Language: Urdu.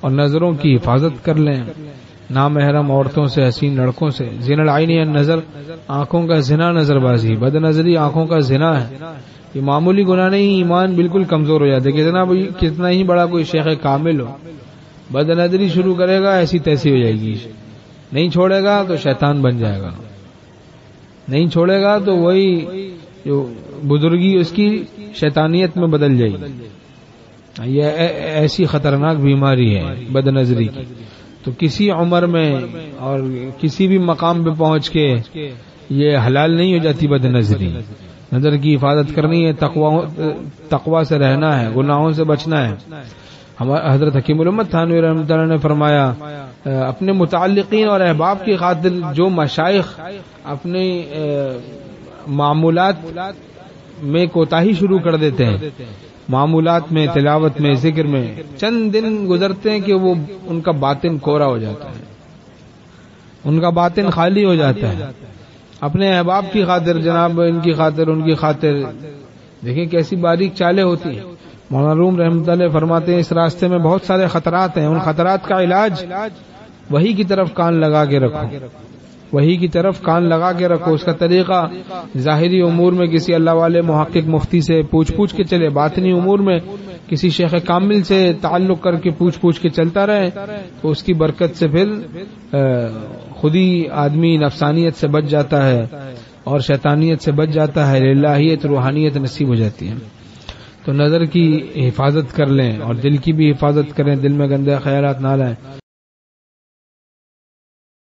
اور نظروں کی حفاظت کر لیں، نامحرم عورتوں سے، حسین لڑکوں سے۔ زنا العین النظر، آنکھوں کا زنا نظر بازی، بد نظری آنکھوں کا زنا ہے۔ یہ معمولی گناہ نہیں، ایمان بالکل کمزور ہو جاتا ہے۔ کتنا ہی بڑا کوئی شیخ کامل ہو، بد نظری شروع کرے گا ایسی تیسی ہو جائے گی، نہیں چھوڑے گا تو شیطان بن جائے گا، نہیں چھوڑے گا تو وہی جو بزرگی اس کی شیطانیت میں بدل جائے گی۔ یہ ایسی خطرناک بیماری ہے بد نظری کی۔ تو کسی عمر میں اور کسی بھی مقام پہ پہنچ کے یہ حلال نہیں ہو جاتی بد نظری۔ نظر کی حفاظت کرنی ہے، تقوی سے رہنا ہے، گناہوں سے بچنا ہے۔ ہمارے حضرت حکیم الامت تھانوی رحمۃ اللہ نے فرمایا، اپنے متعلقین اور احباب کی خاطر جو مشائخ اپنے معمولات میں کوتاہی شروع کر دیتے ہیں، معمولات میں، تلاوت میں، ذکر میں، چند دن گزرتے ہیں کہ وہ ان کا باطن کوڑا ہو جاتا ہے، ان کا باطن خالی ہو جاتا ہے۔ اپنے احباب کی خاطر، جناب ان کی خاطر، ان کی خاطر، دیکھیں کیسی باریک چالیں ہوتی ہیں۔ مولانا روم رحمۃ اللہ فرماتے ہیں اس راستے میں بہت سارے خطرات ہیں، ان خطرات کا علاج وحی کی طرف کان لگا کے رکھو، وحی کی طرف کان لگا کے رکھو۔ اس کا طریقہ ظاہری امور میں کسی اللہ والے محقق مفتی سے پوچھ کے چلے، باطنی امور میں کسی شیخ کامل سے تعلق کر کے پوچھ کے چلتا رہے، تو اس کی برکت سے پھر خود ہی آدمی نفسانیت سے بچ جاتا ہے اور شیطانیت سے بچ جاتا ہے، الہیت روحانیت نصیب ہو جاتی ہے۔ تو نظر کی حفاظت کر لیں اور دل کی بھی حفاظت کریں، دل میں گندے خیالات نہ لائیں۔